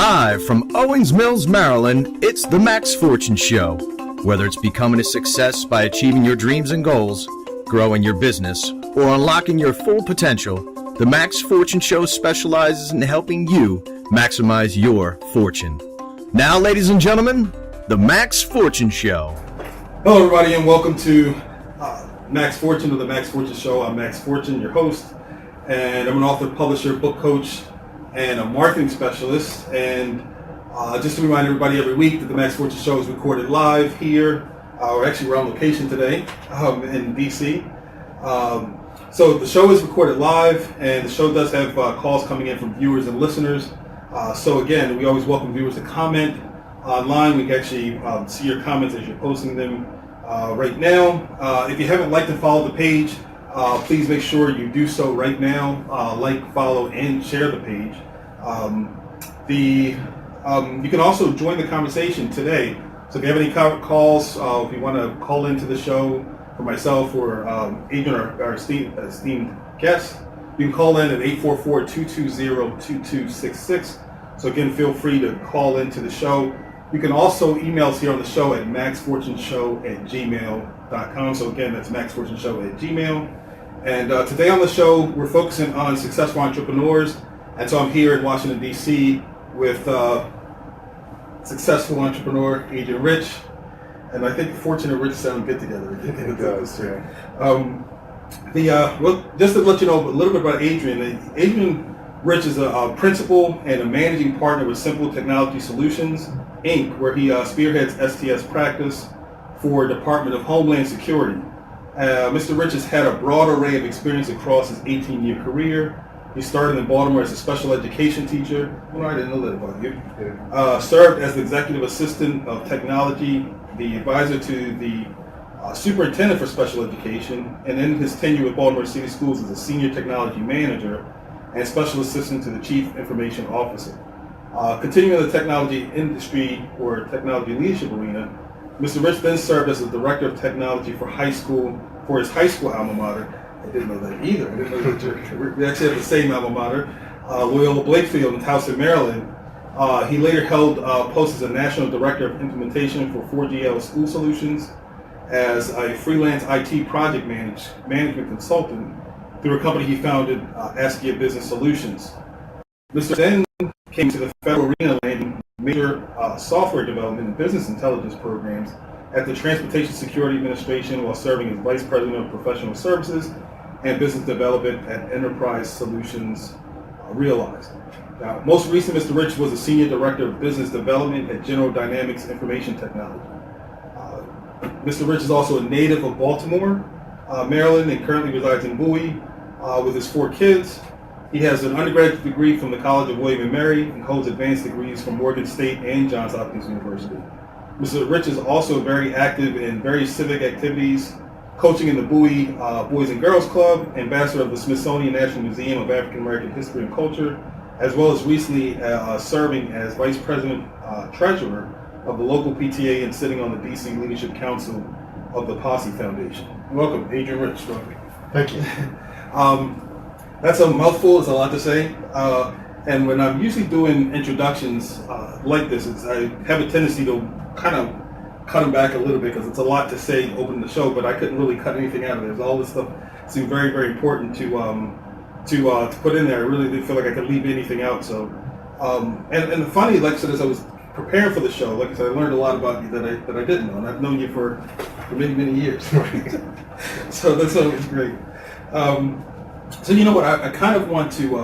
Live from Owings Mills, Maryland, it's the Max Fortune Show. Whether it's becoming a success by achieving your dreams and goals, growing your business, or unlocking your full potential, the Max Fortune Show specializes in helping you maximize your fortune. Now, ladies and gentlemen, the Max Fortune Show. Hello, everybody, and welcome to Max Fortune, or the Max Fortune Show. I'm Max Fortune, your host, and I'm an author, publisher, book coach, and a marketing specialist. And just to remind everybody every week that the Max Fortune Show is recorded live here. We're actually we're on location today in DC. So the show is recorded live, and the show does have calls coming in from viewers and listeners. So again, we always welcome viewers to comment online. We can actually see your comments as you're posting them right now. If you haven't liked and followed the page, please make sure you do so right now. Like, follow, and share the page. You can also join the conversation today. So if you have any calls, if you want to call into the show for myself or Adrian, our esteemed guest, you can call in at 844-220-2266. So again, feel free to call into the show. You can also email us here on the show at maxfortuneshow@gmail.com. So again, that's maxfortuneshow@gmail. And today on the show, we're focusing on successful entrepreneurs. And so I'm here in Washington, D.C. with successful entrepreneur Adrian Rich. And I think Fortune and Rich sound good together. It does, yeah. Well, just to let you know a little bit about Adrian. Adrian Rich is a principal and a managing partner with Simple Technology Solutions, Inc., where he spearheads STS practice for Department of Homeland Security. Mr. Rich has had a broad array of experience across his 18-year career. He started in Baltimore as a special education teacher. Well, I didn't know that about you. Yeah. Served as the executive assistant of technology, the advisor to the superintendent for special education, and in his tenure with Baltimore City Schools as a senior technology manager and special assistant to the chief information officer. Continuing in the technology industry or technology leadership arena, Mr. Rich then served as the director of technology for his high school alma mater. I didn't know that either. I didn't know that we actually have the same alma mater, Loyola Blakefield in Towson, Maryland. He later held posts as a national director of implementation for 4GL School Solutions, as a freelance IT project management consultant through a company he founded, Askia Business Solutions. Mr. then came to the federal arena landing major software development and business intelligence programs at the Transportation Security Administration while serving as Vice President of Professional Services and Business Development at Enterprise Solutions Realized. Now, most recent, Mr. Rich was a Senior Director of Business Development at General Dynamics Information Technology. Mr. Rich is also a native of Baltimore, Maryland, and currently resides in Bowie with his 4 kids. He has an undergraduate degree from the College of William & Mary and holds advanced degrees from Morgan State and Johns Hopkins University. Mr. Rich is also very active in various civic activities, coaching in the Bowie Boys and Girls Club, ambassador of the Smithsonian National Museum of African American History and Culture, as well as recently serving as Vice President Treasurer of the local PTA and sitting on the DC Leadership Council of the Posse Foundation. Welcome, Adrian Rich. Thank you. That's a mouthful. It's a lot to say. And when I'm usually doing introductions like this, I have a tendency to kind of cut them back a little bit because it's a lot to say opening the show, but I couldn't really cut anything out of it. All this stuff seemed very, very important to put in there. I really didn't feel like I could leave anything out. So, and the funny, like I said, as I was preparing for the show, like I said, I learned a lot about you that I didn't know, and I've known you for many, many years. So that's always great. So you know what, I kind of want to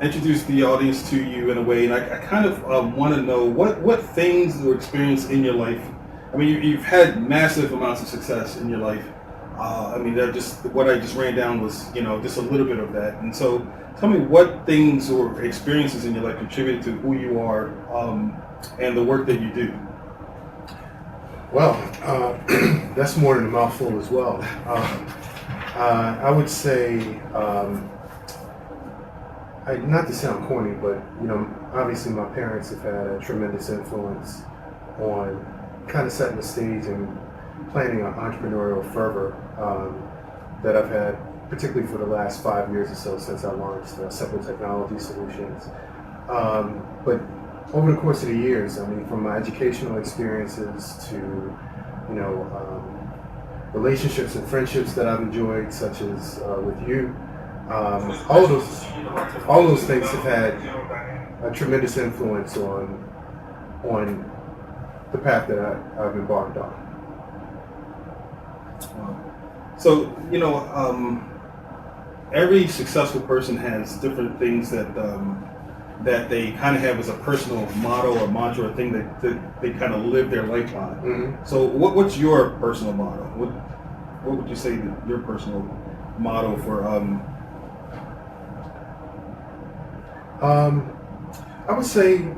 introduce the audience to you in a way, and I kind of want to know what things or experience in your life. I mean, you've had massive amounts of success in your life. I mean, what I just ran down was, just a little bit of that. And so tell me what things or experiences in your life contributed to who you are and the work that you do. Well, that's more than a mouthful as well. I would say, not to sound corny, but obviously my parents have had a tremendous influence on kind of setting the stage and planting an entrepreneurial fervor that I've had, particularly for the last 5 years or so since I launched Simple Technology Solutions. But over the course of the years, I mean, from my educational experiences to, relationships and friendships that I've enjoyed, such as with you, all those things have had a tremendous influence on the path that I've embarked on. So, every successful person has different things that they kind of have as a personal motto or mantra, or thing that they kind of live their life by. Mm-hmm. So what's your personal motto? What would you say that your personal motto for? I would say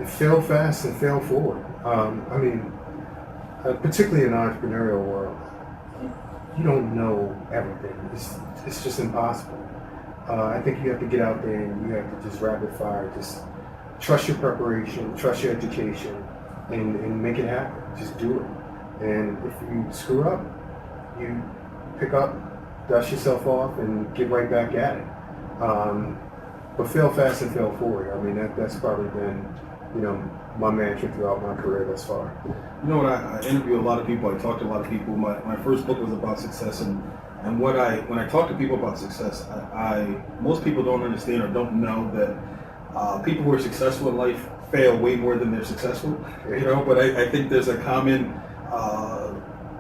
fail fast and fail forward. Particularly in the entrepreneurial world, you don't know everything. It's just impossible. I think you have to get out there and you have to just rapid fire. Just trust your preparation, trust your education, and make it happen. Just do it. And if you screw up, you pick up, dust yourself off, and get right back at it. But fail fast and fail forward. I mean, that's probably been, my mantra throughout my career thus far. You know what? I interview a lot of people. I talk to a lot of people. My first book was about success, and when I talk to people about success, most people don't understand or don't know that people who are successful in life fail way more than they're successful. But I think there's a common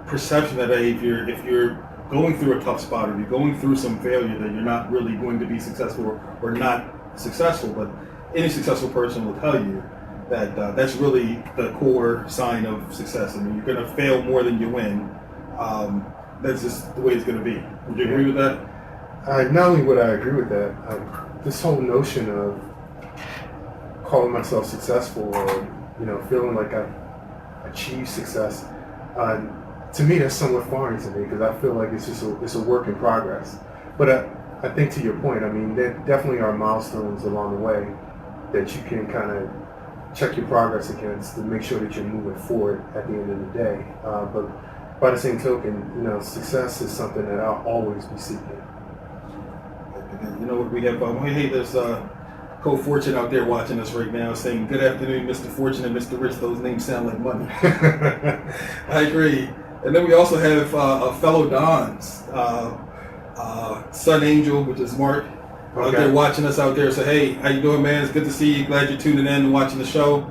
perception that if you're going through a tough spot, or you're going through some failure, that you're not really going to be successful or not successful. But any successful person will tell you that that's really the core sign of success. I mean, you're going to fail more than you win. That's just the way it's going to be. Would you agree with that? Not only would I agree with that, this whole notion of calling myself successful, or feeling like I've achieved success, to me that's somewhat foreign to me, because I feel like it's a work in progress. But I think, to your point, I mean, there definitely are milestones along the way that you can kind of check your progress against to make sure that you're moving forward at the end of the day. But by the same token, success is something that I'll always be seeking. We have, hey, there's Co-Fortune out there watching us right now saying, "Good afternoon, Mr. Fortune and Mr. Rich. Those names sound like money." I agree. And then we also have a fellow Dons, Sun Angel, which is Mark, out there watching us out there. So, hey, how you doing, man? It's good to see you. Glad you're tuning in and watching the show.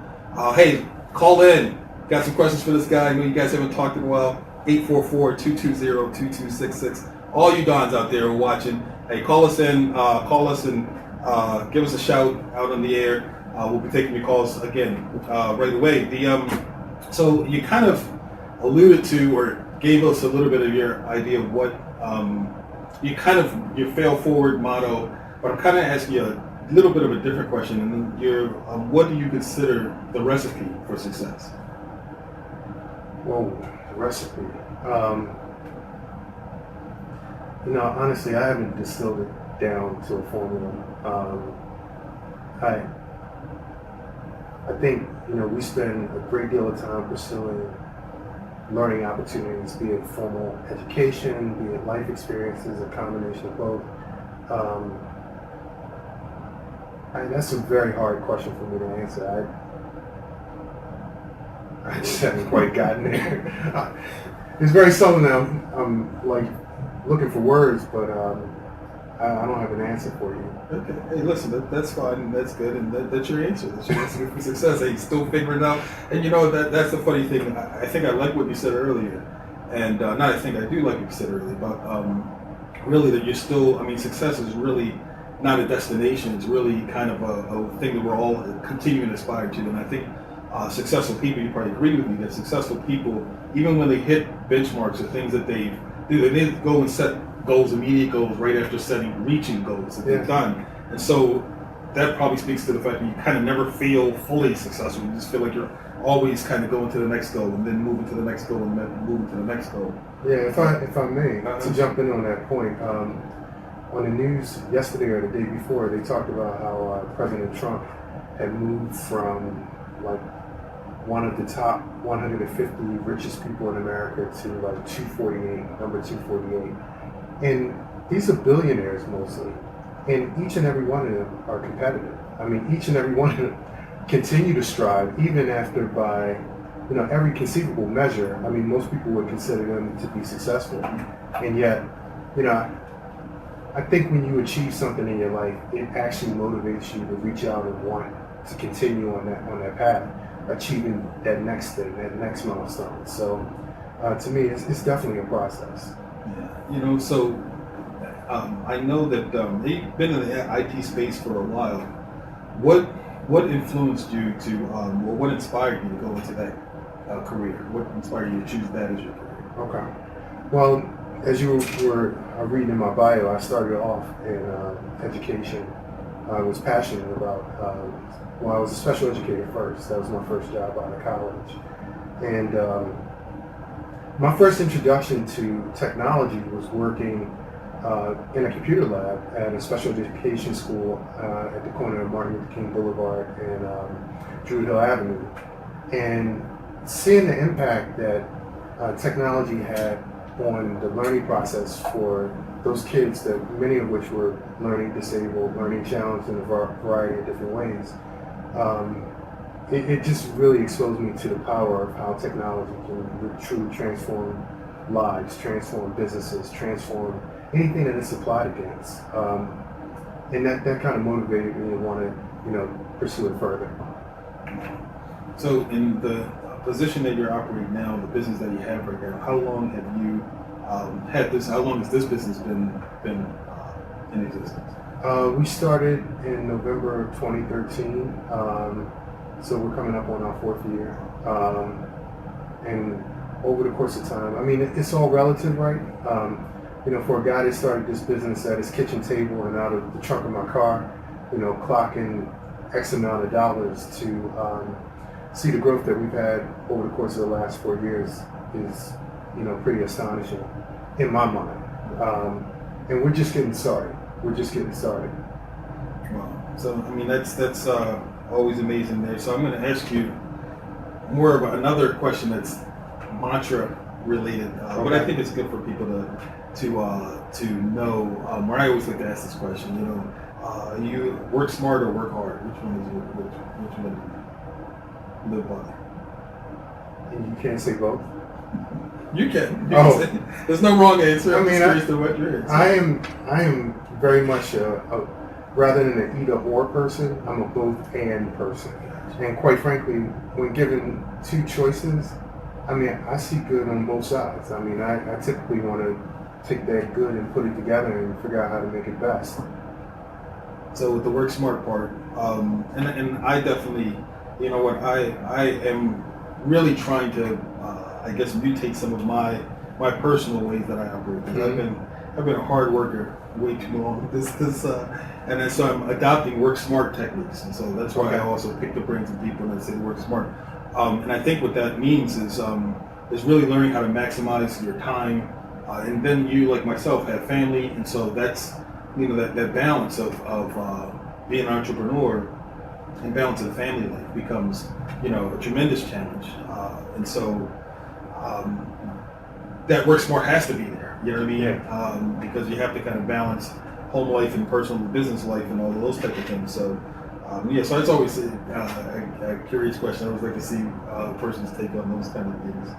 Hey, call in. Got some questions for this guy. I know you guys haven't talked in a while. 844-220-2266. All you Dons out there who are watching, hey, call us and give us a shout out on the air. We'll be taking your calls again right away. So you kind of alluded to, or gave us a little bit of your idea of what your fail forward motto, but I'm kind of asking you a little bit of a different question. And what do you consider the recipe for success? Whoa, the recipe. Honestly, I haven't distilled it down to a formula. I think, we spend a great deal of time pursuing learning opportunities, be it formal education, be it life experiences, a combination of both. That's a very hard question for me to answer. I just haven't quite gotten there. It's very seldom that I'm like looking for words, but I don't have an answer for you. Okay. Hey, listen, that's fine. That's good, and that's your answer. That's your answer for success. Hey, still figuring it out. And that's the funny thing. I think I like what you said earlier, and not I think I do like what you said earlier, but really that you're still. I mean, success is really not a destination. It's really kind of a thing that we're all continuing to aspire to. And I think successful people, you probably agree with me, that successful people, even when they hit benchmarks or things that they do, they didn't go and set goals, immediate goals, right after reaching goals that they've done. And so that probably speaks to the fact that you kind of never feel fully successful. You just feel like you're always kind of going to the next goal and then moving to the next goal and then moving to the next goal. Yeah, if I may, to jump in on that point, on the news yesterday or the day before, they talked about how President Trump had moved from like one of the top 150 richest people in America to like 248, number 248. And these are billionaires mostly, and each and every one of them are competitive. I mean, each and every one of them continue to strive, even after by, every conceivable measure. I mean, most people would consider them to be successful. And yet, I think when you achieve something in your life, it actually motivates you to reach out and want to continue on that path, achieving that next thing, that next milestone. So to me, it's definitely a process. Yeah, so I know that you've been in the IT space for a while. What influenced you to, or what inspired you to go into that career? What inspired you to choose that as your career? Okay. Well, as you were reading in my bio, I started off in education. I was passionate about, I was a special educator first. That was my first job out of college. And my first introduction to technology was working in a computer lab at a special education school at the corner of Martin Luther King Boulevard and Druid Hill Avenue. And seeing the impact that technology had on the learning process for those kids, that many of which were learning disabled, learning challenged in a variety of different ways, it just really exposed me to the power of how technology can truly transform lives, transform businesses, transform anything that it's applied against. And that kind of motivated me to want to, pursue it further. So in the position that you're operating now, the business that you have right now, how long have you had this? How long has this business been in existence? We started in November of 2013, so we're coming up on our 4th year. And over the course of time, I mean, it's all relative, right? For a guy that started this business at his kitchen table and out of the trunk of my car, clocking X amount of dollars to see the growth that we've had over the course of the last 4 years is, pretty astonishing in my mind. And we're just getting started. Wow. So, I mean, that's always amazing there. So I'm going to ask you more about another question that's mantra related, but I think it's good for people to know. Where I always like to ask this question, you work smart or work hard? Which one is which one do you live by? And you can't say both? You can. Can say, there's no wrong answer. I'm curious to what your answer. I am very much a rather than an either or person, I'm a both and person. And quite frankly, when given two choices, I mean, I see good on both sides. I mean, I typically want to take that good and put it together and figure out how to make it best. So with the work smart part, and I definitely, I am really trying to, I guess, mutate some of my personal ways that I operate. Mm-hmm. I've been a hard worker way too long. And then so I'm adopting work smart techniques, and so that's why I also pick the brains of people that say work smart. And I think what that means is really learning how to maximize your time. And then you, like myself, have family, and so that's that balance of being an entrepreneur and balance of the family life becomes a tremendous challenge. And so that work smart has to be there. You know what I mean? Yeah. Because you have to kind of balance home life and personal business life and all of those type of things. So so that's always a curious question. I always like to see a person's take on those kind of things.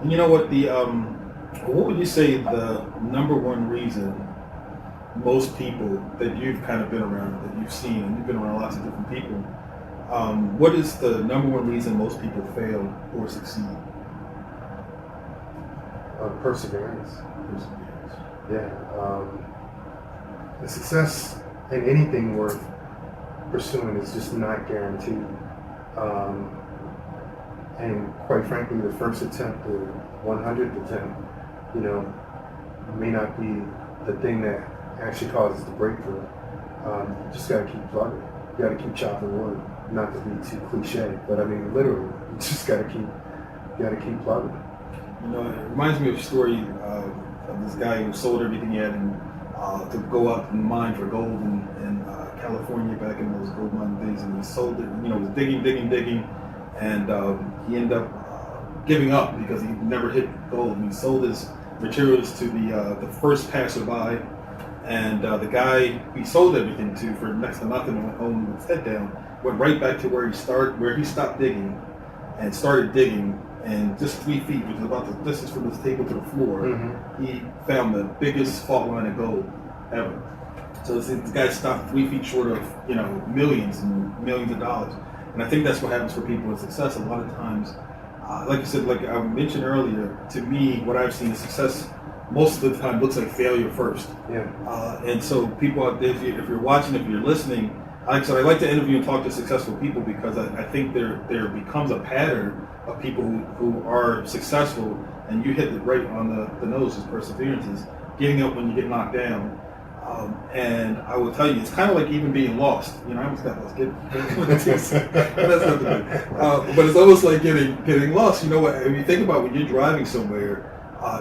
And you know what? What would you say the number one reason most people that you've kind of been around, that you've seen, and you've been around lots of different people, what is the number one reason most people fail or succeed? Perseverance. Yeah. The success in anything worth pursuing is just not guaranteed. And quite frankly, the first attempt, the 100th attempt, may not be the thing that actually causes the breakthrough. You just got to keep plugging. You got to keep chopping wood. Not to be too cliche, but I mean literally, you just got to keep plugging. It reminds me of a story of this guy who sold everything he had to go out and mine for gold in California back in those gold mining days, and he sold it. Was digging, and he ended up giving up because he never hit gold. And he sold his materials to the first passerby, And the guy he sold everything to for next to nothing and went home with his head down, went right back to where he stopped digging and started digging, and just 3 feet, which is about the distance from his table to the floor, he found the biggest fault line of gold ever. So this guy stopped 3 feet short of, millions and millions of dollars. And I think that's what happens for people with success. A lot of times, like I said, like I mentioned earlier, to me, what I've seen is success most of the time looks like failure first. Yeah. And so people out there, if you're watching, if you're listening, like I said, I like to interview and talk to successful people because I think there becomes a pattern of people who are successful, and you hit it right on the nose, is perseverance, is getting up when you get knocked down. And I will tell you, it's kind of like even being lost. I almost got lost. That's not the good. But it's almost like getting lost. You know what? If you think about when you're driving somewhere,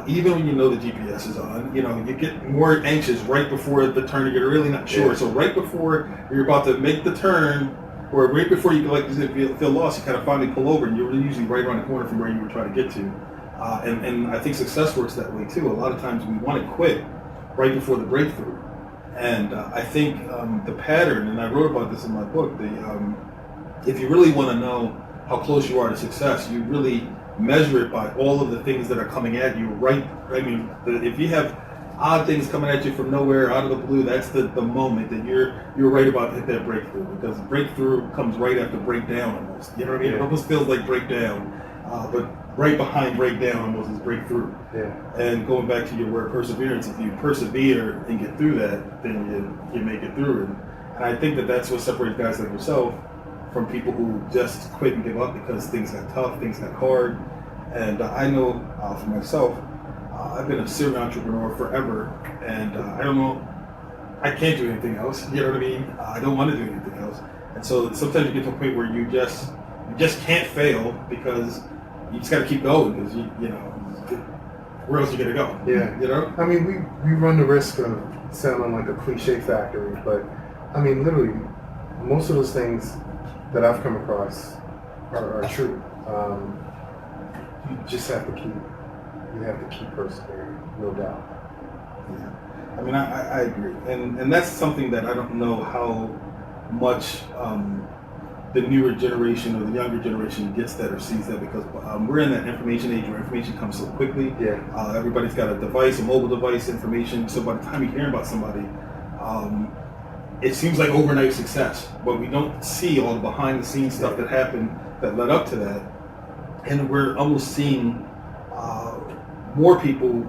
even when you know the GPS is on, you get more anxious right before the turn. You're really not sure. Yeah. So right before you're about to make the turn, or right before you feel lost, you kind of finally pull over, and you're usually right around the corner from where you were trying to get to. And I think success works that way too. A lot of times we want to quit right before the breakthrough. And I think the pattern, and I wrote about this in my book, if you really want to know how close you are to success, you really measure it by all of the things that are coming at you right. I mean, if you have odd things coming at you from nowhere, out of the blue, that's the moment that you're right about to hit that breakthrough, because breakthrough comes right after breakdown almost. You know what I mean? It almost feels like breakdown, but right behind breakdown almost is breakthrough. Yeah. And going back to your word perseverance, if you persevere and get through that, then you make it through. And I think that's what separates guys like yourself from people who just quit and give up because things got tough, things got hard. And I know for myself, I've been a serial entrepreneur forever, and I don't know, I can't do anything else. You know what I mean? I don't want to do anything else. And so sometimes you get to a point where you just can't fail, because you just got to keep going, because where else are you gonna go? Yeah. I mean, we run the risk of sounding like a cliche factory, but I mean, literally, most of those things that I've come across are true. You just have to keep persevering, no doubt. Yeah. I mean, I agree, and that's something that I don't know how much the newer generation or the younger generation gets that or sees that, because we're in that information age where information comes so quickly. Yeah. Everybody's got a device, a mobile device, information. So by the time you hear about somebody, it seems like overnight success, but we don't see all the behind the scenes stuff that happened that led up to that. And we're almost seeing more people,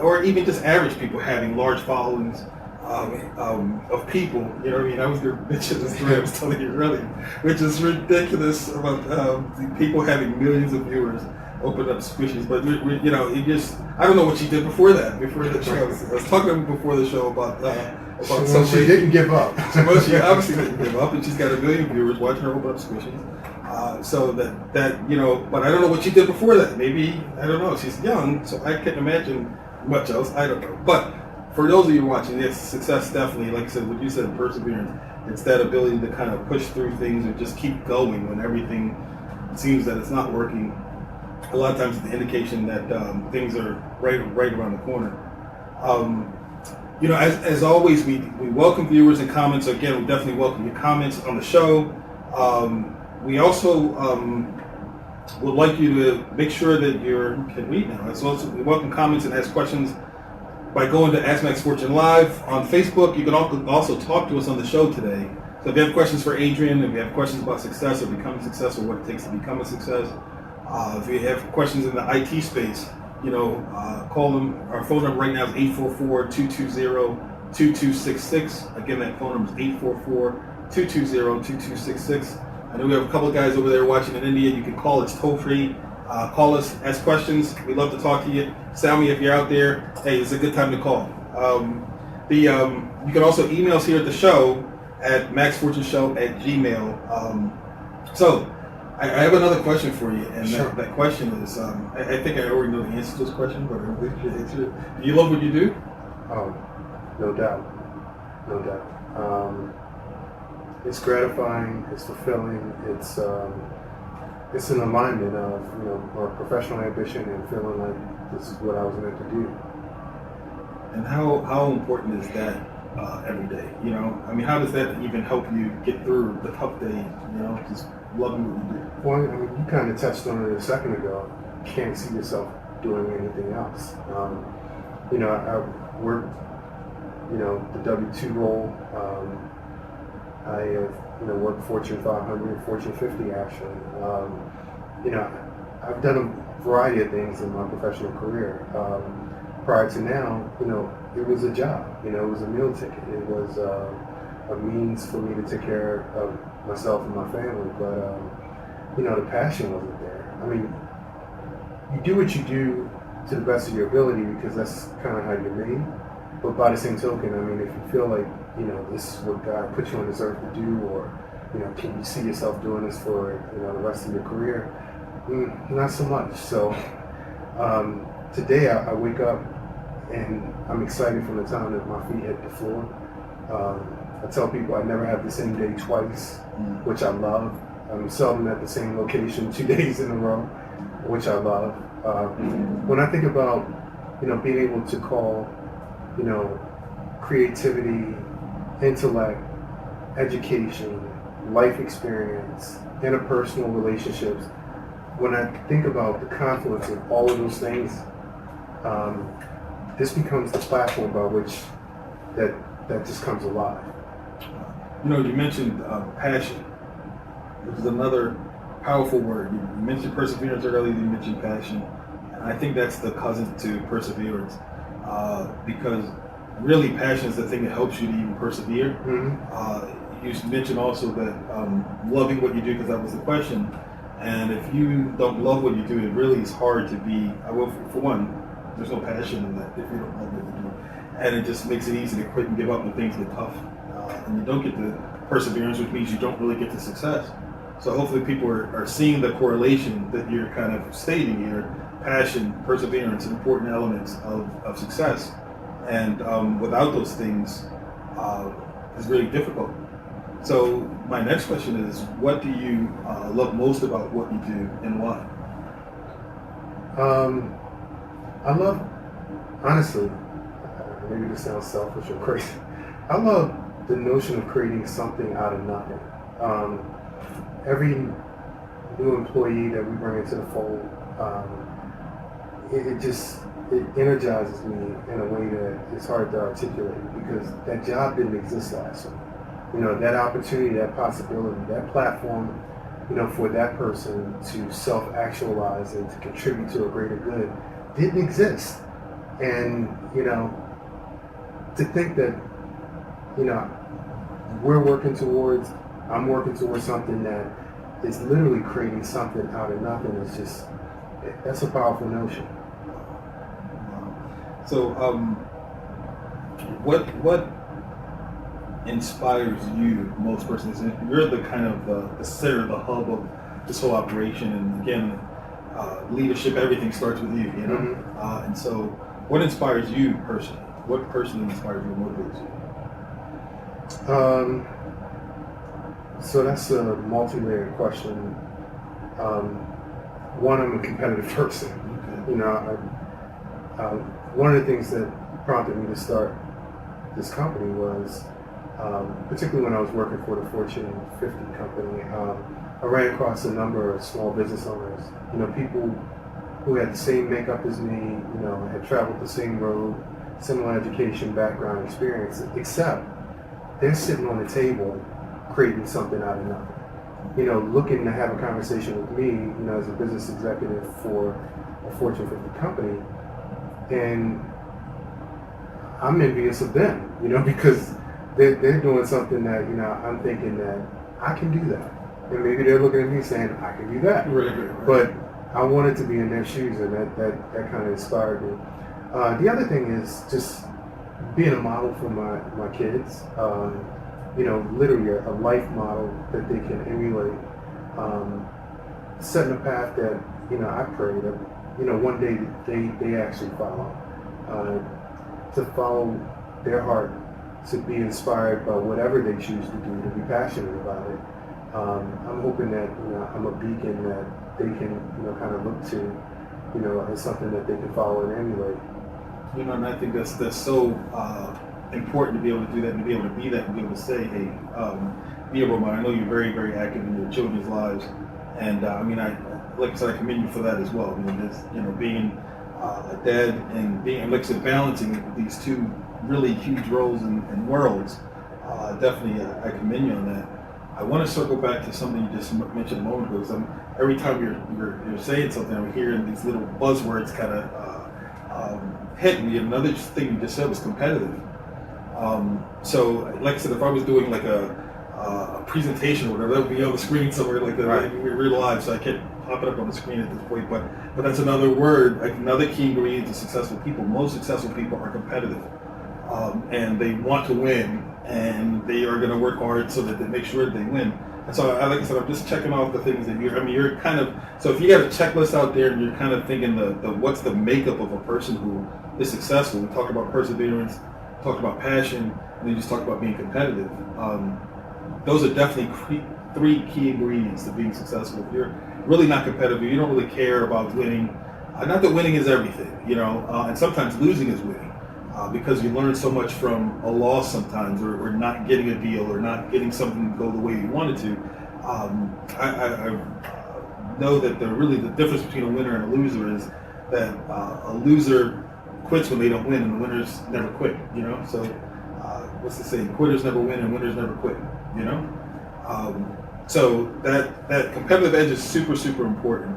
or even just average people, having large followings of people. You know what I mean? I was going to mention this story I was telling you earlier, which is ridiculous about the people having millions of viewers open up squishies. But I don't know what she did before that, before the show. I was talking to her before the show about she didn't give up. Well, she obviously didn't give up, and she's got 1 million viewers watching her open up squishies. So that but I don't know what she did before that. Maybe, I don't know. She's young, so I can't imagine much else. I don't know. But for those of you watching, it's success definitely, like I said, what you said, perseverance. It's that ability to kind of push through things or just keep going when everything seems that it's not working. A lot of times it's the indication that things are right around the corner. As always, we welcome viewers and comments. Again, we definitely welcome your comments on the show. We also would like you to make sure that you can read now. So we welcome comments and ask questions by going to Ask Max Fortune Live on Facebook. You can also talk to us on the show today. So if you have questions for Adrian, if you have questions about success or becoming successful, what it takes to become a success, if you have questions in the IT space, call them. Our phone number right now is 844-220-2266. Again, that phone number is 844-220-2266. I know we have a couple of guys over there watching in India. You can call. It's toll free. Call us, ask questions. We'd love to talk to you. Salmi, if you're out there, hey, it's a good time to call. You can also email us here at the show at maxfortuneshow@gmail. So I have another question for you, and sure. that question is, I think I already know the answer to this question, but do you love what you do? Oh, no doubt. It's gratifying, it's fulfilling, it's an alignment of our professional ambition and feeling like this is what I was meant to do. And how important is that every day? You know, I mean, how does that even help you get through the tough days? You know, just loving what you do. Well, I mean, you kind of touched on it a second ago. You can't see yourself doing anything else. You know, I worked, you know, the W-2 role. I have, you know, worked Fortune 500, Fortune 50 actually. You know, I've done a variety of things in my professional career. Prior to now, you know, it was a job. You know, it was a meal ticket. It was a means for me to take care of myself and my family. But you know, the passion wasn't there. I mean, you do what you do to the best of your ability because that's kind of how you're made. But by the same token, I mean, if you feel like, you know, this is what God put you on this earth to do, or, you know, can you see yourself doing this for, you know, the rest of your career? Not so much. So today I wake up and I'm excited from the time that my feet hit the floor. I tell people I never have the same day twice, which I love. I'm seldom at the same location 2 days in a row, which I love. When I think about, you know, being able to call, you know, creativity, intellect, education, life experience, interpersonal relationships, when I think about the confluence of all of those things, this becomes the platform by which that just comes alive. You know, you mentioned passion, which is another powerful word. You mentioned perseverance earlier, you mentioned passion. And I think that's the cousin to perseverance, because really passion is the thing that helps you to even persevere. You mentioned also that loving what you do, because that was the question. And if you don't love what you do, it really is hard to be, well, for one, there's no passion in that if you don't love what you do. And it just makes it easy to quit and give up when things get tough. And you don't get the perseverance, which means you don't really get the success. So hopefully people are seeing the correlation that you're kind of stating here. Passion, perseverance, important elements of success. And without those things, it's really difficult. So my next question is, what do you love most about what you do and why? I love, honestly, maybe this sounds selfish or crazy, I love the notion of creating something out of nothing. Every new employee that we bring into the fold, it energizes me in a way that it's hard to articulate, because that job didn't exist last week. You know, that opportunity, that possibility, that platform, you know, for that person to self-actualize and to contribute to a greater good didn't exist. And, you know, to think that, you know, I'm working towards something that is literally creating something out of nothing is just, that's a powerful notion. So, what inspires you most personally? You're the kind of the center, the hub of this whole operation, and again, leadership, everything starts with you, you know. Mm-hmm. And so, what inspires you personally? What personally inspires you and motivates you? So that's a multi-layered question. One, I'm a competitive person. Okay. You know, one of the things that prompted me to start this company was, particularly when I was working for the Fortune 50 company, I ran across a number of small business owners, you know, people who had the same makeup as me, you know, had traveled the same road, similar education, background, experience, except they're sitting on the table creating something out of nothing. You know, looking to have a conversation with me, you know, as a business executive for a Fortune 50 company, and I'm envious of them, you know, because they're doing something that, you know, I'm thinking that I can do that. And maybe they're looking at me saying, I can do that. Right. But I wanted to be in their shoes, and that kind of inspired me. The other thing is just being a model for my kids. You know, literally a life model that they can emulate. Setting a path that, you know, I pray that, you know, one day they actually follow. To follow their heart, to be inspired by whatever they choose to do, to be passionate about it. I'm hoping that, you know, I'm a beacon that they can, you know, kind of look to, you know, as something that they can follow and emulate. You know, and I think that's so important to be able to do that and to be able to be that and be able to say, hey, be a role model. I know you're very, very active in your children's lives, and I mean, like I said, I commend you for that as well. I mean, just, being a dad and being, like I said, balancing these two really huge roles and worlds. Definitely, I commend you on that. I want to circle back to something you just mentioned a moment ago. Because every time you're saying something, I'm hearing these little buzzwords kind of hit me. Another thing you just said was competitive. So, like I said, if I was doing like a presentation or whatever, that would be on the screen somewhere like that. Right. We're real live, so I can't pop it up on the screen at this point. But that's another word, another key ingredient to successful people. Most successful people are competitive, and they want to win, and they are going to work hard so that they make sure that they win. And so, like I said, I'm just checking off the things that you're kind of. So if you got a checklist out there and you're kind of thinking the what's the makeup of a person who is successful. We talk about perseverance, talk about passion, and then just talk about being competitive. Those are definitely three key ingredients to being successful. If you're really not competitive, you don't really care about winning. Not that winning is everything, and sometimes losing is winning, because you learn so much from a loss sometimes, or not getting a deal, or not getting something to go the way you wanted to. I know that the difference between a winner and a loser is that a loser quits when they don't win, and the winners never quit. So what's the saying? Quitters never win, and winners never quit. So that competitive edge is super, super important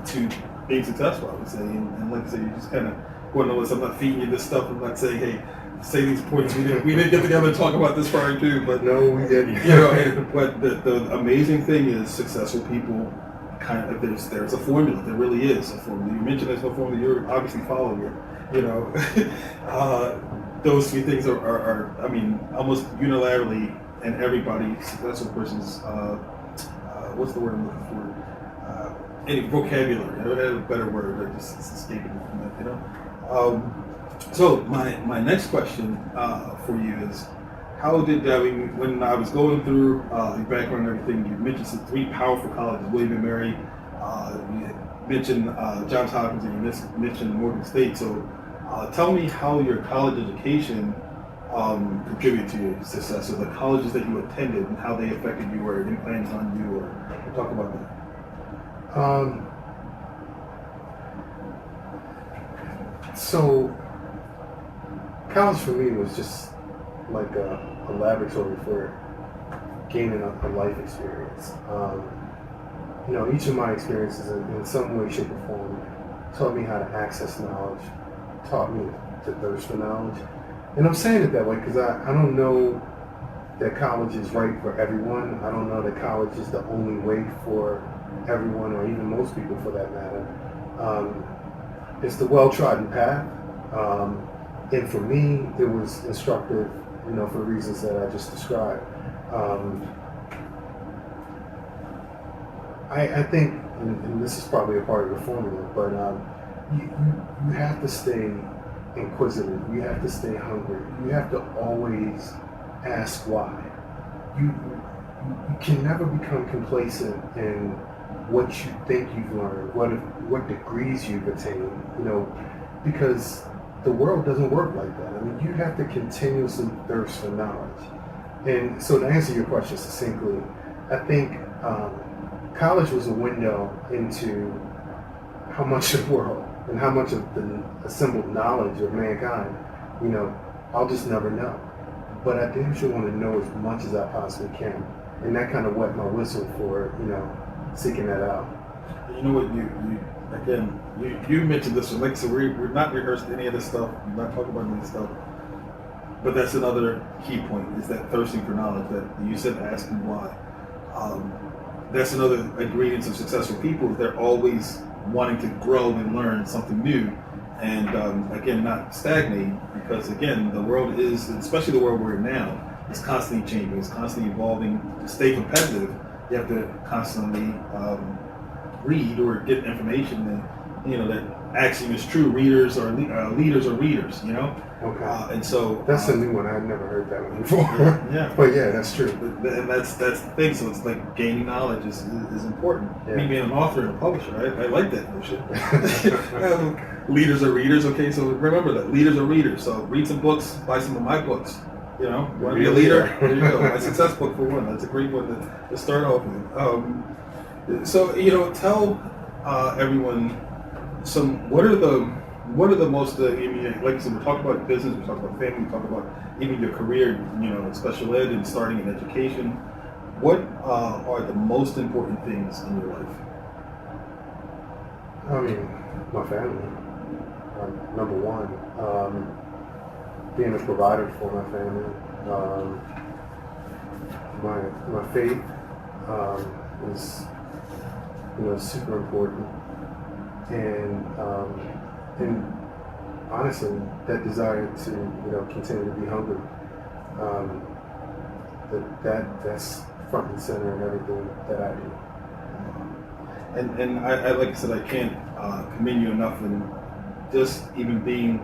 to being successful, I would say. And like I say, you just kind of going to listen. I'm not feeding you this stuff. I'm not saying, hey, say these points. We didn't get together and talk about this prior to, but no, we didn't. But the amazing thing is, successful people kind of there's a formula. There really is a formula. You mentioned there's no formula. You're obviously following it. Those three things are I mean, almost unilaterally. And everybody, successful person's, what's the word I'm looking for? Any vocabulary. I had a better word. It's escaping me from that, So my next question for you is, how did when I was going through your background and everything, you mentioned some three powerful colleges, William and Mary. You mentioned Johns Hopkins, and you mentioned Morgan State. So tell me how your college education contribute to your success, or the colleges that you attended and how they affected you or influenced on you, or talk about that. So college for me was just like a laboratory for gaining a life experience. Each of my experiences in some way, shape, or form taught me how to access knowledge, taught me to thirst for knowledge. And I'm saying it that way because I don't know that college is right for everyone. I don't know that college is the only way for everyone, or even most people for that matter. It's the well-trodden path. And for me, it was instructive, for reasons that I just described. I think, and this is probably a part of the formula, but you have to stay inquisitive. You have to stay hungry. You have to always ask why. You can never become complacent in what you think you've learned, what degrees you've attained, because the world doesn't work like that. I mean, you have to continuously thirst for knowledge. And so to answer your question succinctly, I think college was a window into how much of the world and how much of the assembled knowledge of mankind, I'll just never know. But I damn sure want to know as much as I possibly can. And that kind of wet my whistle for, seeking that out. You know what, you mentioned this, like I said, we're not rehearsing any of this stuff, we're not talking about any of this stuff. But that's another key point, is that thirsting for knowledge, that you said asking why. That's another ingredient of successful people, is they're always wanting to grow and learn something new, and again, not stagnating, because again, the world is, especially the world we're in now, is constantly changing, it's constantly evolving. To stay competitive, you have to constantly read or get information that that axiom is true. Readers are leaders are readers. Okay. And so that's a new one. I've never heard that one before. Yeah. But yeah, that's true. And that's the thing. So it's like gaining knowledge is important. Yeah. Me being an author and a publisher, I like that notion. leaders are readers. Okay, so remember that leaders are readers. So read some books, buy some of my books. You know, want to be a leader? There you go. My success book for one. That's a great one to start off with. So tell everyone what are the most like I said, we talked about business, we talked about family, we talked about even your career, special ed and starting in education. What are the most important things in your life? I mean, my family, number one. Being a provider for my family. My faith is super important, and honestly, that desire to continue to be hungry. That's front and center in everything that I do. And I like I said, I can't commend you enough in just even being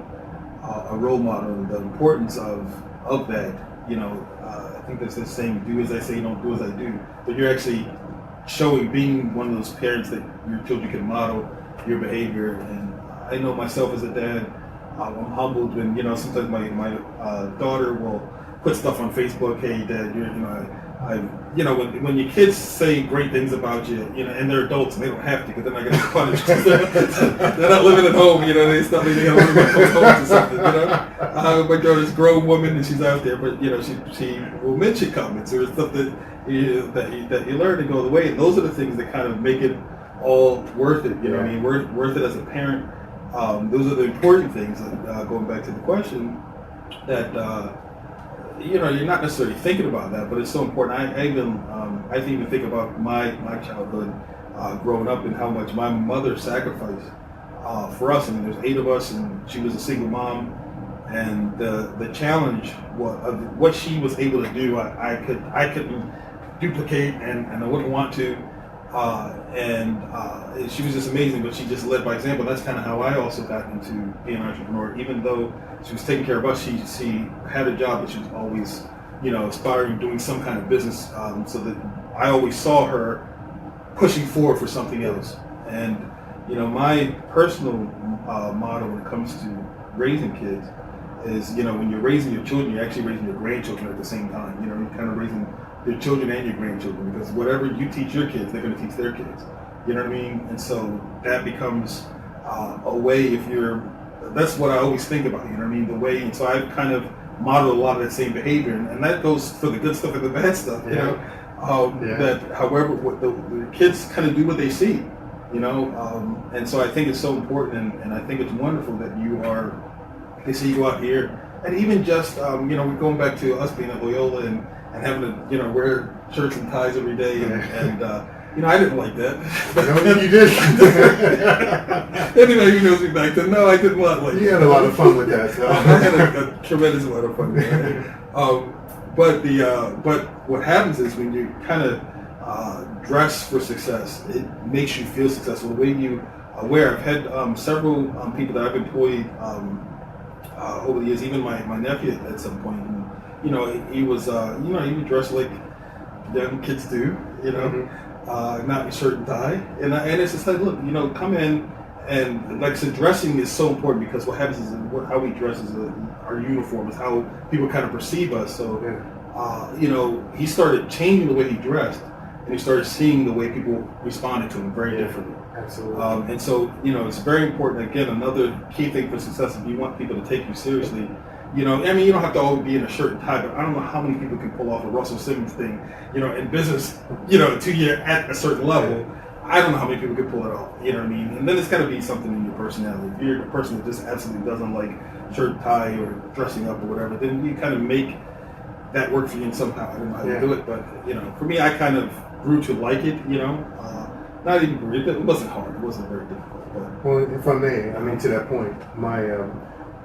a role model and the importance of that. I think there's this saying, do as I say, don't do as I do. But you're actually being one of those parents that your children can model your behavior. And I know myself as a dad, I'm humbled when, sometimes my daughter will put stuff on Facebook. Hey, Dad, when your kids say great things about you, and they're adults and they don't have to because they're not getting punished. They're not living at home, they stop leaving at home or something, my daughter's a grown woman and she's out there, but she will mention comments or stuff that you learn to go the way, and those are the things that kind of make it all worth it. What I mean, worth it as a parent. Those are the important things. Going back to the question that. You're not necessarily thinking about that, but it's so important. I even think about my childhood growing up and how much my mother sacrificed for us. I mean, there's 8 of us, and she was a single mom, and the challenge of what she was able to do, I couldn't duplicate, and I wouldn't want to. And she was just amazing, but she just led by example. That's kind of how I also got into being an entrepreneur. Even though she was taking care of us, she had a job, but she was always, aspiring, doing some kind of business. So that I always saw her pushing forward for something else. And my personal motto when it comes to raising kids is, when you're raising your children, you're actually raising your grandchildren at the same time. You're kind of raising your children and your grandchildren, because whatever you teach your kids, they're going to teach their kids. You know what I mean? And so that becomes a way, that's what I always think about, you know what I mean? The way, and so I've kind of modeled a lot of that same behavior, and that goes for the good stuff and the bad stuff, that however, what the kids kind of do what they see, and so I think it's so important, and I think it's wonderful that they see you go out here, and even just, we're going back to us being at Loyola and having to, wear shirts and ties every day, and I didn't like that. No, you didn't. Anybody who knows me back then, no, I didn't want like. You had a lot of fun with that. So. I had a tremendous amount of fun with that. But what happens is when you kind of dress for success, it makes you feel successful. The way you wear. I've had several people that I've employed over the years. Even my nephew at some point. And, he was he would dress like young kids do. Not in shirt and tie, and it's just like, look, come in, and like I said, dressing is so important, because what happens is how we dress is our uniform is how people kind of perceive us. So, he started changing the way he dressed, and he started seeing the way people responded to him very differently. Absolutely. And so, it's very important. Again, another key thing for success, if you want people to take you seriously. You don't have to always be in a shirt and tie, but I don't know how many people can pull off a Russell Simmons thing, in business, until you're at a certain level. I don't know how many people can pull it off, you know what I mean? And then it's got to be something in your personality. If you're a person that just absolutely doesn't like shirt, tie, or dressing up or whatever, then you kind of make that work for you in somehow. I don't know how to do it, but, for me, I kind of grew to like it, not even grew. It wasn't hard. It wasn't very difficult. But. Well, if I may, to that point, my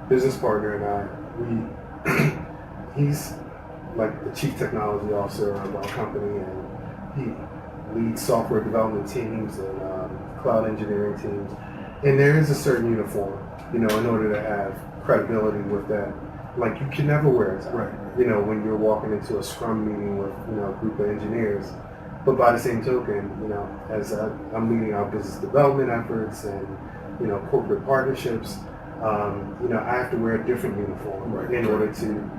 business partner and I, he's like the chief technology officer of our company, and he leads software development teams and cloud engineering teams. And there is a certain uniform, in order to have credibility with that. Like, you can never wear a tie, right. When you're walking into a scrum meeting with, a group of engineers. But by the same token, as I'm leading our business development efforts and, corporate partnerships, I have to wear a different uniform in order to,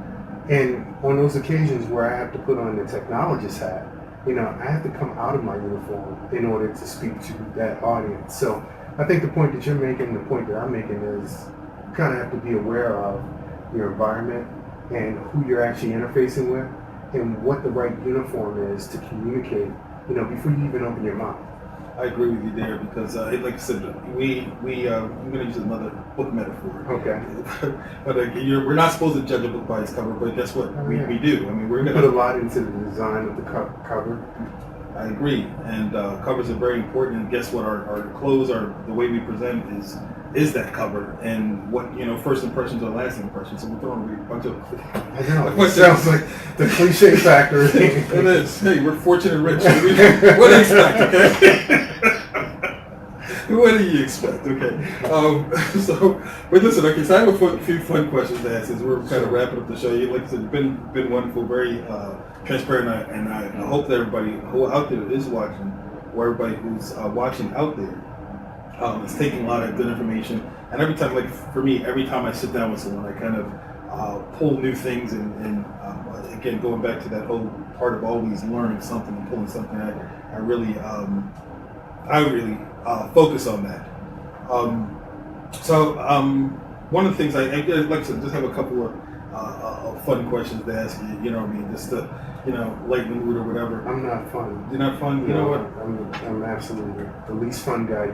and on those occasions where I have to put on the technologist hat, I have to come out of my uniform in order to speak to that audience. So I think the point that you're making, the point that I'm making is you kind of have to be aware of your environment and who you're actually interfacing with and what the right uniform is to communicate, before you even open your mouth. I agree with you there because, like I said, I'm going to use another book metaphor. Okay. But we're not supposed to judge a book by its cover, but guess what? We do. I mean, we're going to to put a lot into the design of the cover. I agree, and covers are very important. And guess what? Our clothes are the way we present is that cover, and what first impressions are lasting impressions. So we're throwing a bunch of. I know. It sounds like the cliche factor. It is. Hey, we're fortunate and rich. What do you expect? Okay. What do you expect? Okay. But listen, okay. So I have a few fun questions to ask as we're kind of wrapping up the show. Like I said, it's been wonderful, very transparent, and I hope that everybody who out there is watching, or everybody who's watching out there, is taking a lot of good information. And every time, like for me, every time I sit down with someone, I kind of pull new things, and again, going back to that whole part of always learning something and pulling something, I really focus on that. One of the things I like to just have a couple of fun questions to ask you. You know what I mean? Just to lighten the mood or whatever. I'm not fun. You're not fun. You know what? I'm absolutely the least fun guy.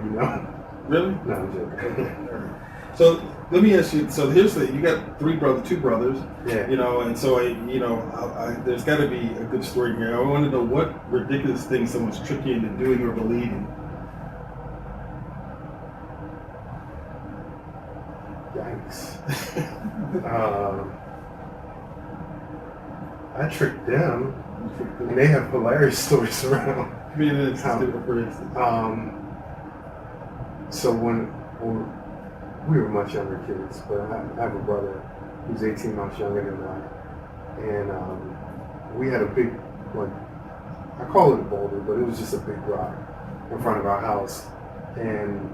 Really? No, I'm joking. So let me ask you. So here's the thing: you got two brothers. Yeah. And so there's got to be a good story here. I want to know what ridiculous thing someone's tricked you into doing or believing. Yikes. I tricked them, and they have hilarious stories around. For instance. So when we were much younger kids, but I have a brother who's 18 months younger than I, and we had a big, I call it a boulder, but it was just a big rock in front of our house, and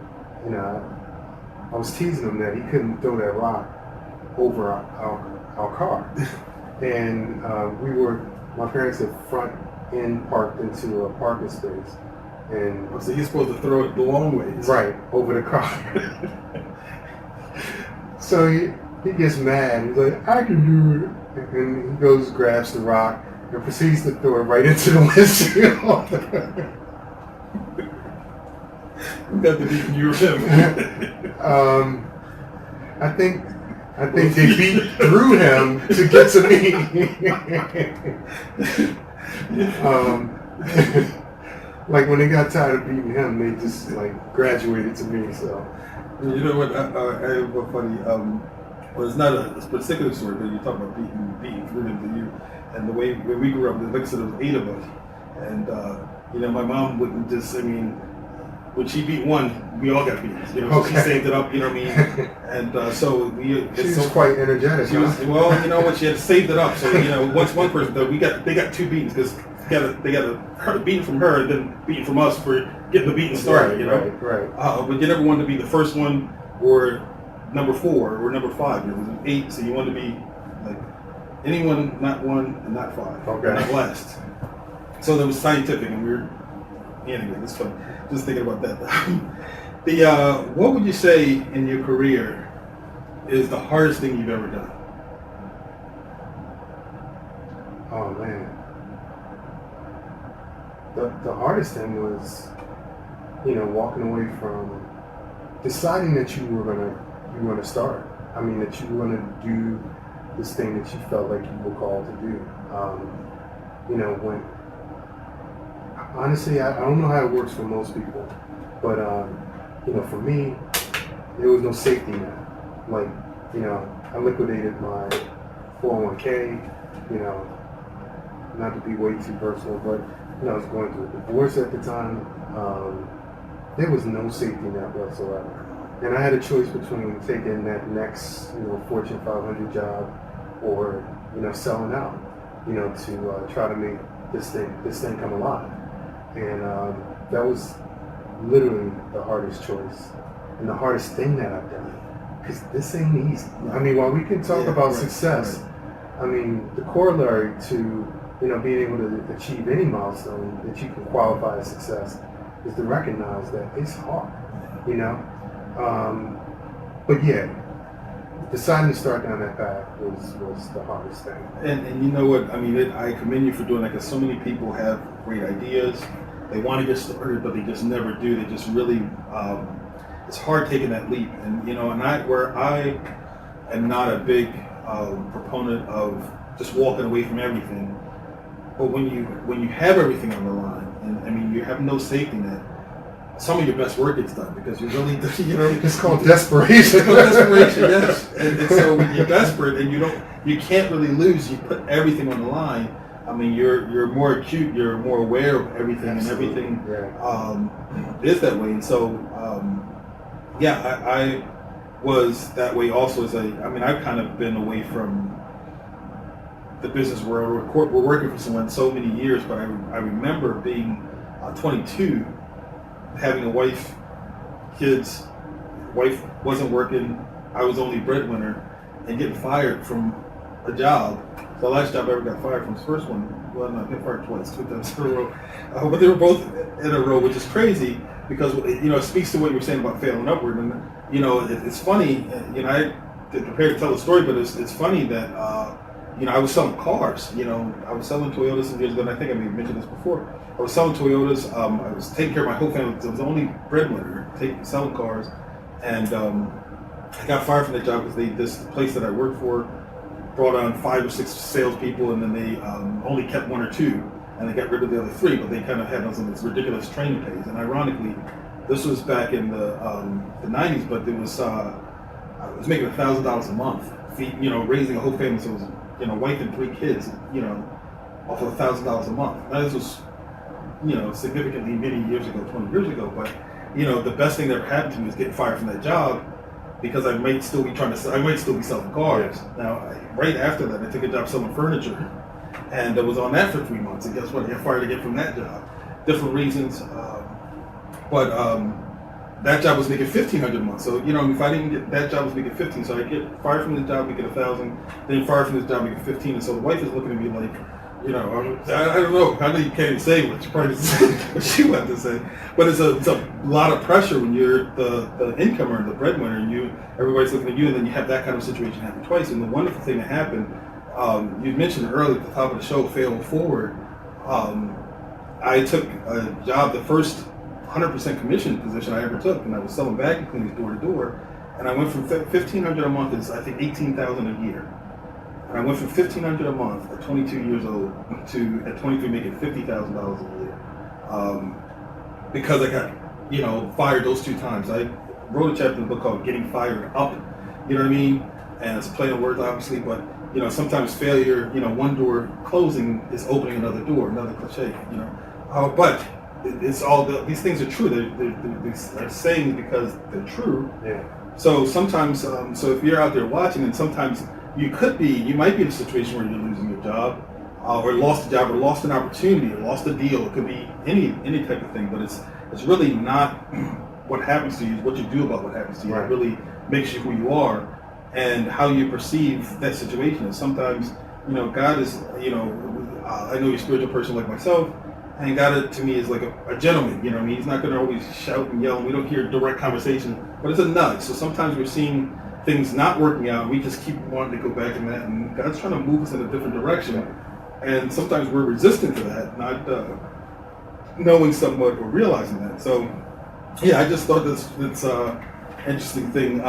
I was teasing him that he couldn't throw that rock over our car. And my parents had front end parked into a parking space. And so he's supposed to throw it the long ways. Right, over the car. So he gets mad. He's like, I can do it. And he goes, grabs the rock, and proceeds to throw it right into the windshield. Who got the beat, you or him? I think they beat through him to get to me. Like when they got tired of beating him, they just graduated to me. So you know what? I have a funny. Well, it's not a particular story, but you talk about beating through him to you, and the way when we grew up, like I said, there was 8 of us, and my mom wouldn't just. I mean. When she beat one, we all got beat. Okay. She saved it up. You know what I mean? And so she was quite energetic. She was when she had saved it up. So once one person, they got 2 beatings because they got a beating from her, and then beating from us for getting the beating started. Right. But you never wanted to be the first one or number 4 or number 5. It was 8, so you wanted to be like anyone, not 1 and not 5. Okay. Not last. So that was scientific, and we were anyway. It's fun. Just thinking about that. What would you say in your career is the hardest thing you've ever done? Oh man, the hardest thing was, walking away from deciding that you were gonna start. I mean, that you were gonna do this thing that you felt like you were called to do. When. Honestly, I don't know how it works for most people, but for me, there was no safety net. I liquidated my 401k. Not to be way too personal, but I was going through a divorce at the time. There was no safety net whatsoever, and I had a choice between taking that next, Fortune 500 job, or selling out, to try to make this thing come alive. And that was literally the hardest choice and the hardest thing that I've done. Because this ain't easy. I mean, while we can talk about success, I mean, the corollary to being able to achieve any milestone that you can qualify as success is to recognize that it's hard. But yeah, deciding to start down that path was the hardest thing. And you know what? I mean, I commend you for doing that, because so many people have great ideas. They want to get started, but they just never do. They just really, it's hard taking that leap. And I am not a big proponent of just walking away from everything. But when you have everything on the line, and I mean, you have no safety net, some of your best work gets done because you're really, it's called desperation. It's called desperation, yes. And so when you're desperate and you can't really lose, you put everything on the line. I mean, you're more acute, you're more aware of everything. Absolutely. And everything is that way. And so, I was that way also. I've kind of been away from the business world. We're working for someone so many years, but I remember being 22. Having a wife, kids, wife wasn't working, I was only breadwinner, and getting fired from a job. The last job I ever got fired from was the first one. Well, no, I got fired twice, 2 times in a row. But they were both in a row, which is crazy because, it speaks to what you were saying about failing upward. And, it's funny, I didn't prepare to tell the story, but it's funny that, I was selling cars. I was selling Toyotas some years ago, and I think I may have mentioned this before. I was selling Toyotas. I was taking care of my whole family. I was the only breadwinner selling cars, and I got fired from that job because this place that I worked for brought on 5 or 6 salespeople, and then they only kept 1 or 2, and they got rid of the other 3. But they kind of had us on this ridiculous training pays. And ironically, this was back in the 90s, but it was I was making $1,000 a month, raising a whole family. So it was wife and 3 kids, off of $1,000 a month. Now this was significantly many years ago, 20 years ago, but the best thing that ever happened to me was getting fired from that job because I might still be selling cars. Yes. Now, right after that, I took a job selling furniture, and I was on that for 3 months, and guess what? I got fired again from that job. Different reasons, but that job was making $1,500 a month. So, if I didn't get that job, was making $1,500. So I get fired from this job, making $1,000, then fired from this job, making $1,500. And so the wife is looking at me like, I don't know. I know you can't even say what you probably what she wanted to say, but it's a lot of pressure when you're the incomer, the breadwinner, and everybody's looking at you, and then you have that kind of situation happen twice. And the wonderful thing that happened, you mentioned earlier at the top of the show, failing forward. I took a job, the first 100% commission position I ever took, and I was selling vacuum cleaners door to door, and I went from $1,500 a month is I think $18,000 a year. And I went from $1,500 a month at 22 years old to at 23 making $50,000 a year, because I got fired those 2 times. I wrote a chapter in the book called "Getting Fired Up." You know what I mean? And it's a play on words, obviously, but sometimes failure, one door closing is opening another door. Another cliche, but it's all these things are true. They're saying because they're true. Yeah. So sometimes, so if you're out there watching, and sometimes you might be in a situation where you're losing your job, or lost a job, or lost an opportunity, or lost a deal. It could be any type of thing, but it's really not what happens to you, it's what you do about what happens to you. Right. It really makes you who you are, and how you perceive that situation. And sometimes, God is, I know you're a spiritual person like myself, and God to me is like a gentleman. He's not going to always shout and yell, and we don't hear direct conversation, but it's a nudge. So sometimes we're seeing things not working out, and we just keep wanting to go back in that, and God's trying to move us in a different direction. And sometimes we're resistant to that, not knowing somewhat or realizing that. So, yeah, I just thought this interesting thing.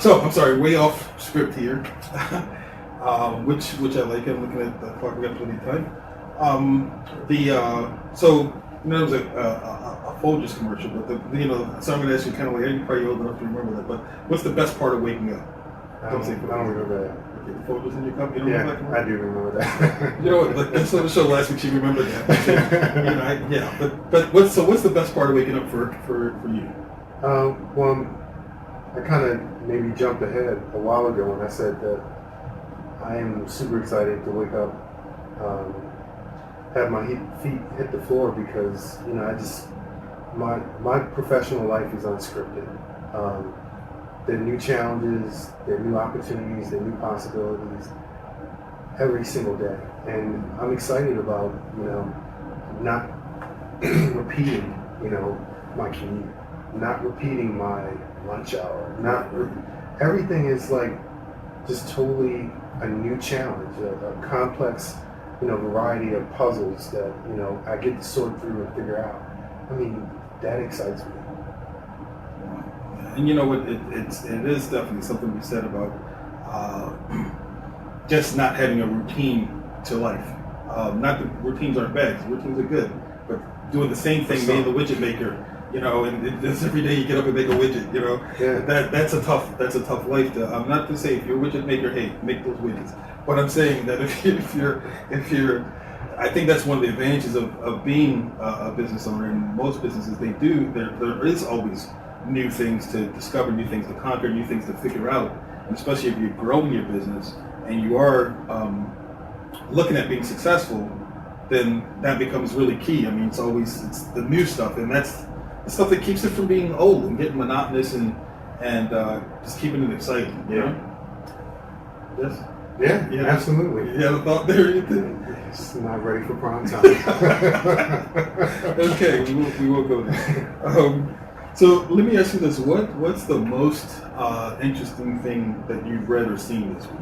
So I'm sorry, way off script here, which I like. I'm looking at the clock. We got plenty of time. There was a Folgers commercial, but so I'm going to ask you kind of like, you're probably old enough to remember that, but what's the best part of waking up? I don't remember that. Okay, Folgers in your cup? You don't remember that? I do remember that. Like that's on the show last week, she remembered that. But what's the best part of waking up for you? Well, I kind of maybe jumped ahead a while ago when I said that I am super excited to wake up, have my feet hit the floor, because my professional life is unscripted. There are new challenges, there are new opportunities, there are new possibilities every single day, and I'm excited about not repeating my commute, not repeating my lunch hour, everything is like just totally a new challenge, a complex variety of puzzles that I get to sort through and figure out. I mean, that excites me. And you know what? It is definitely something we said about just not having a routine to life. Not that routines aren't bad, 'cause routines are good, but doing the same thing, being the widget maker, and it's every day you get up and make a widget, Yeah. that's a tough life to. Not to say if you're a widget maker, hey, make those widgets. But I'm saying that if you're, I think that's one of the advantages of being a business owner. And most businesses, there is always new things to discover, new things to conquer, new things to figure out. And especially if you're growing your business and you are looking at being successful, then that becomes really key. I mean, it's the new stuff, and that's the stuff that keeps it from being old and getting monotonous and just keeping it exciting. Yes. Yeah, absolutely. You have a thought there, anything? It's not ready for prime time. Okay, we will go there. So let me ask you this: what's the most interesting thing that you've read or seen this week?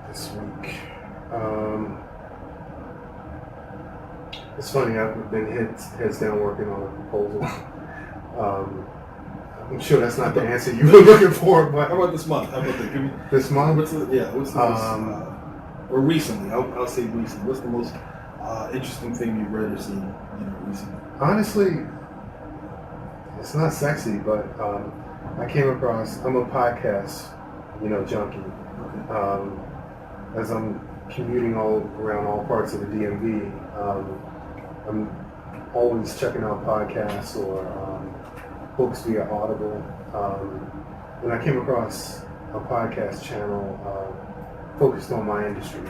This week, it's funny. I've been heads down working on a proposal. I'm sure that's not the answer you were looking for, but how about this month? Give me this month? What's the most, or recently? I'll say recently. What's the most interesting thing you've read or seen recently? Honestly, it's not sexy, but I came across. I'm a podcast, junkie. Okay. As I'm commuting all around all parts of the DMV, I'm always checking out podcasts or books via Audible. And I came across a podcast channel focused on my industry,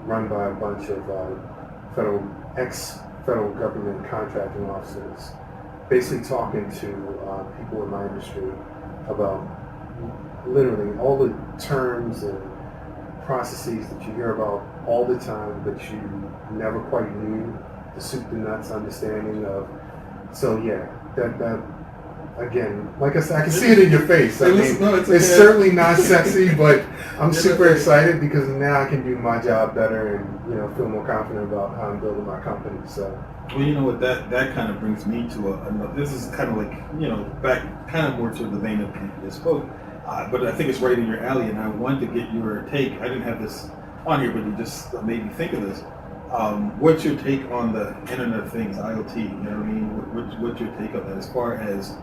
run by a bunch of ex-federal government contracting officers, basically talking to people in my industry about literally all the terms and processes that you hear about all the time, but you never quite knew the soup to nuts understanding of. So yeah, that again, like I said, I can see it in your face. I mean, it's certainly not sexy, but I'm super excited because now I can do my job better and feel more confident about how I'm building my company. So. Well, you know what, that kind of brings me to another. This is kind of like back kind of more to the vein of you just spoke, but I think it's right in your alley, and I wanted to get your take. I didn't have this on here, but you just made me think of this. What's your take on the Internet of Things, IoT? You know what I mean? What's your take on that as far as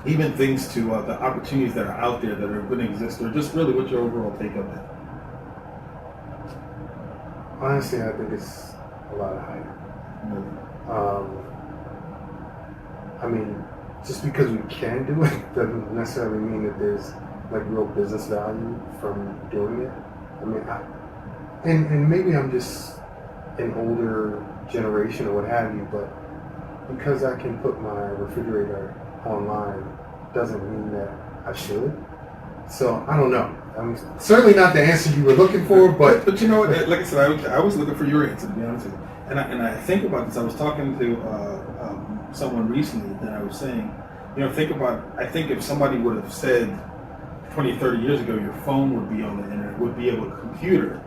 even things to the opportunities that are out there that are going to exist, or just really what's your overall take on that? Honestly, I think it's a lot of hype. I mean, just because we can do it doesn't necessarily mean that there's like real business value from doing it. I mean, and maybe I'm just an older generation or what have you, but because I can put my refrigerator online doesn't mean that I should. So I don't know. I'm certainly not the answer you were looking for, but you know what? Like I said, I was looking for your answer, to be honest with you. And I think about this. I was talking to someone recently, and I was saying, I think if somebody would have said 20, 30 years ago, your phone would be on the internet, would be able to computer,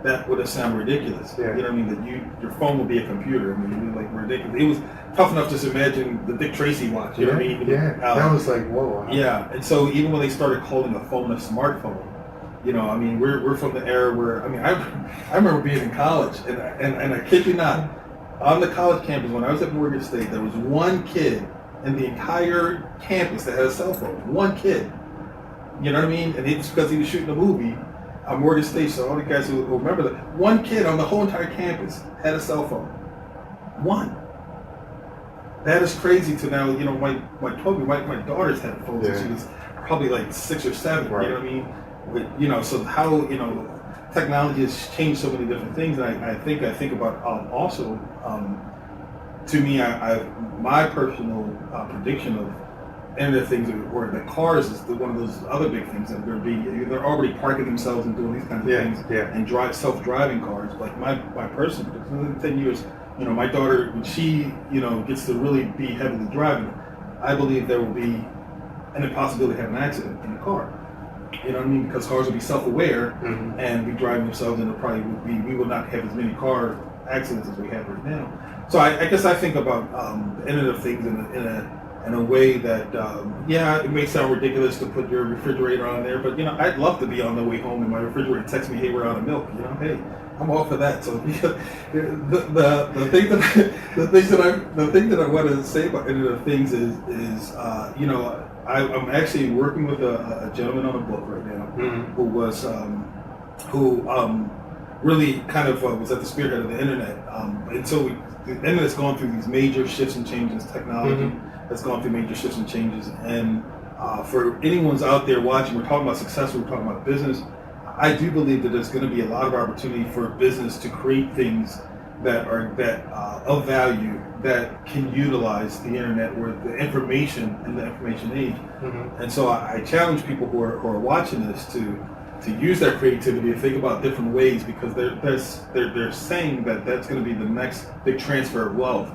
that would have sounded ridiculous. Yeah. You know what I mean? That your phone would be a computer. I mean, it'd be like ridiculous. It was tough enough just to imagine the Dick Tracy watch. You know what I mean? Yeah, that was like, whoa. Yeah, and so even when they started calling a phone a smartphone, I mean, we're from the era where, I mean, I remember being in college, and I kid you not, on the college campus when I was at Morgan State, there was one kid in the entire campus that had a cell phone. One kid. You know what I mean? And it's because he was shooting a movie at Morgan State, so all the guys who remember that, one kid on the whole entire campus had a cell phone. One. That is crazy to now, my daughters had phones, and she was probably like 6 or 7, right. You know what I mean? So how, technology has changed so many different things. And I think about also, to me, my personal prediction of Internet of Things, or the cars, is one of those other big things that they're already parking themselves and doing these kinds of things, and self-driving cars. Like my personal prediction, in 10 years, my daughter, when she, gets to really be heavily driving, I believe there will be an impossibility to have an accident in the car. You know what I mean? Because cars will be self-aware and be driving themselves, and we will not have as many car accidents as we have right now. So I guess I think about the Internet of Things in a way that, it may sound ridiculous to put your refrigerator on there, but I'd love to be on the way home and my refrigerator texts me, "Hey, we're out of milk." Hey, I'm all for that. So the thing that I want to say about Internet of Things is I'm actually working with a gentleman on a book right now who really kind of was at the spearhead of the internet, and so the internet's gone through these major shifts and changes. Technology has gone through major shifts and changes, and for anyone's out there watching, we're talking about success, we're talking about business. I do believe that there's going to be a lot of opportunity for business to create things that are of value, that can utilize the internet, or the information in the information age. And so I challenge people who are watching this to use their creativity to think about different ways, because they're saying that that's going to be the next big transfer of wealth.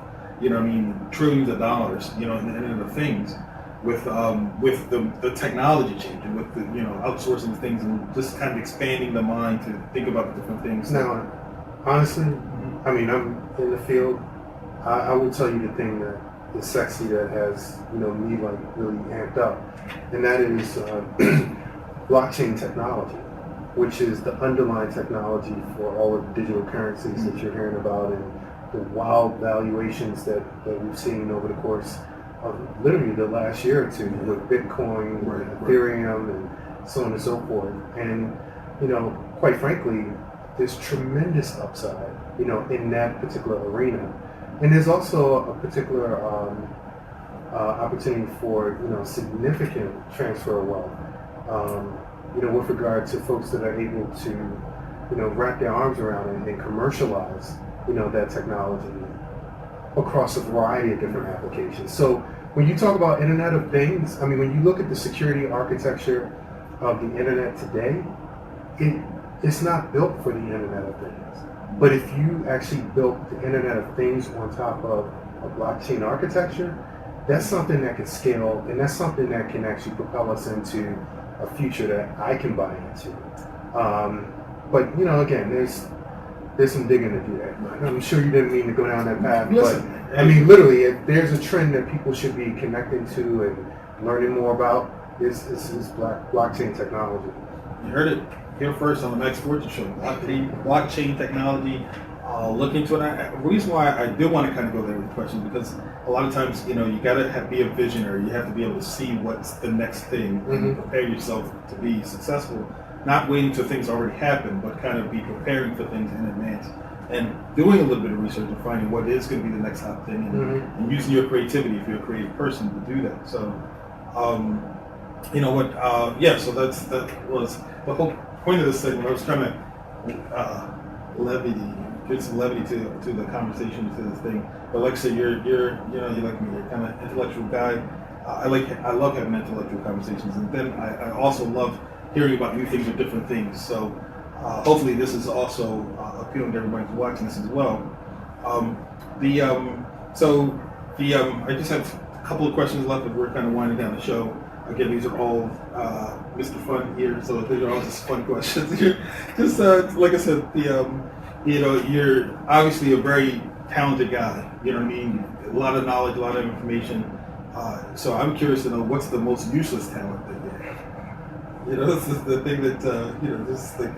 Trillions of dollars, in the Internet of Things, with the technology changing, with the outsourcing things, and just kind of expanding the mind to think about the different things. Now, honestly, I mean, I'm in the field. I will tell you the thing that is sexy, that has me like really amped up, and that is blockchain technology, which is the underlying technology for all of the digital currencies that you're hearing about, and the wild valuations that we've seen over the course of literally the last year or two, with Bitcoin, Ethereum, and so on and so forth. And quite frankly, there's tremendous upside, in that particular arena. And there's also a particular opportunity for, significant transfer of wealth, with regard to folks that are able to, wrap their arms around it and commercialize, that technology across a variety of different applications. So when you talk about Internet of Things, I mean, when you look at the security architecture of the Internet today, it's not built for the Internet of Things. But if you actually built the Internet of Things on top of a blockchain architecture, that's something that can scale, and that's something that can actually propel us into a future that I can buy into. But again, there's some digging to do there. I'm sure you didn't mean to go down that path, but I mean, literally, if there's a trend that people should be connecting to and learning more about, is blockchain technology. You heard it here first on the Max Fortune Show. Blockchain technology. Look into it. The reason why I do want to kind of go there with the question, because a lot of times, you got to be a visionary. You have to be able to see what's the next thing and prepare yourself to be successful. Not waiting till things already happen, but kind of be preparing for things in advance, and doing a little bit of research and finding what is going to be the next hot thing, and using your creativity if you're a creative person to do that. So, so that was the whole point of this segment. I was trying to get some levity to the conversation, to this thing. But like I said, you're like me. You're kind of intellectual guy. I love having intellectual conversations, and then I also love hearing about new things or different things. So hopefully this is also appealing to everybody who's watching this as well. I just have a couple of questions left, but we're kind of winding down the show. Again, these are all Mr. Fun here, so these are all just fun questions here. Just like I said, you're obviously a very talented guy. You know what I mean? A lot of knowledge, a lot of information. So I'm curious to know, what's the most useless talent that you have? This is the thing that, just like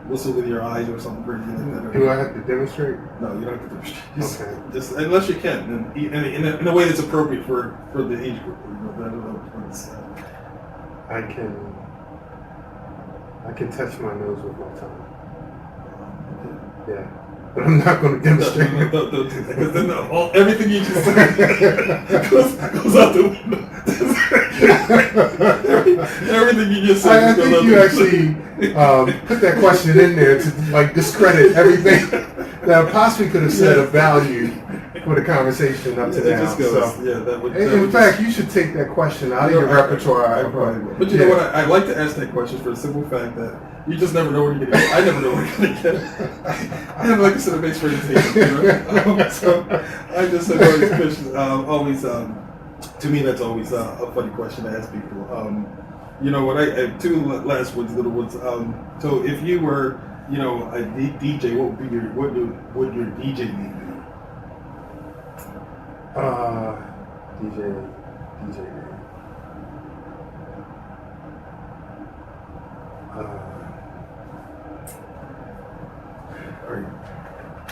whistle with your eyes or something crazy like that. Do I have to demonstrate? No, you don't have to demonstrate. Okay. Just unless you can, and in a way that's appropriate for the age group. I can touch my nose with my tongue. Yeah. But I'm not going to demonstrate. Don't do that, because then everything you just said goes out the window. everything everything you just said. I think you actually put that question in there to like discredit everything that possibly could have said of value for the conversation up to It now. just goes, So, yeah, that would. in fact, you should take that question out of your repertoire. I probably will. But you know what? I like to ask that question for the simple fact that you just never know where you're going to get. I never know where you're going to get. I have, like I said, a base for entertainment. So I just have always questions. To me, that's always a funny question to ask people. You know what? I two last ones, little ones. So if you were, you know, a DJ, what would be what would your DJ name be? DJ name.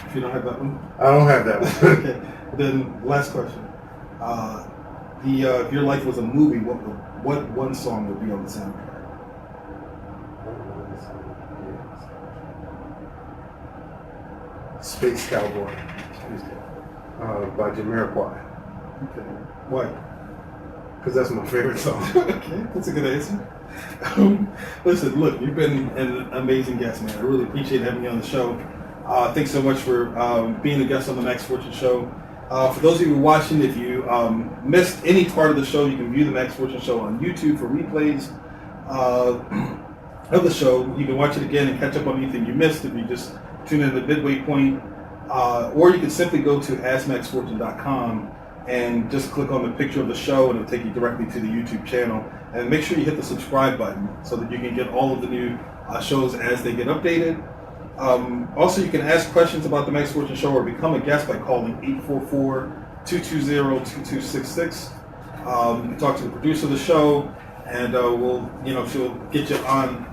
If you don't have that one, I don't have that one. okay. Then last question. If your life was a movie, what one song would be on the soundtrack? Space Cowboy by Jamiroquai. Okay. Why? Because that's my favorite song. Okay, that's a good answer. Listen, look, you've been an amazing guest, man. I really appreciate having you on the show. Thanks so much for being a guest on the Max Fortune Show. For those of you watching, if you missed any part of the show, you can view the Max Fortune Show on YouTube for replays of the show. You can watch it again and catch up on anything you missed if you just tune in at the midway point. Or you can simply go to AskMaxFortune.com and just click on the picture of the show and it'll take you directly to the YouTube channel. And make sure you hit the subscribe button so that you can get all of the new shows as they get updated. Also, you can ask questions about the Max Fortune Show or become a guest by calling 844-220-2266. You can talk to the producer of the show, and she'll get you on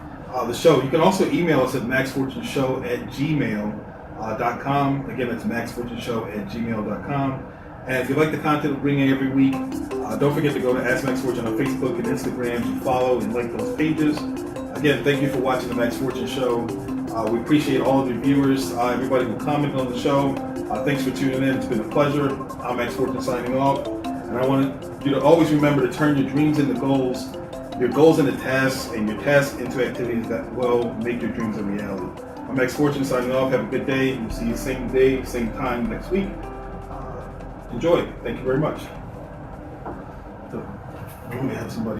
the show. You can also email us at maxfortuneshow@gmail.com. Again, that's maxfortuneshow@gmail.com. And if you like the content we bring in every week, don't forget to go to Ask Max Fortune on Facebook and Instagram to follow and like those pages. Again, thank you for watching the Max Fortune Show. We appreciate all of your viewers, everybody who commented on the show. Thanks for tuning in. It's been a pleasure. I'm Max Fortune signing off. And I want you to always remember to turn your dreams into goals, your goals into tasks, and your tasks into activities that will make your dreams a reality. I'm Max Fortune signing off. Have a good day. We'll see you same day, same time next week. Enjoy. Thank you very much. So, we have somebody.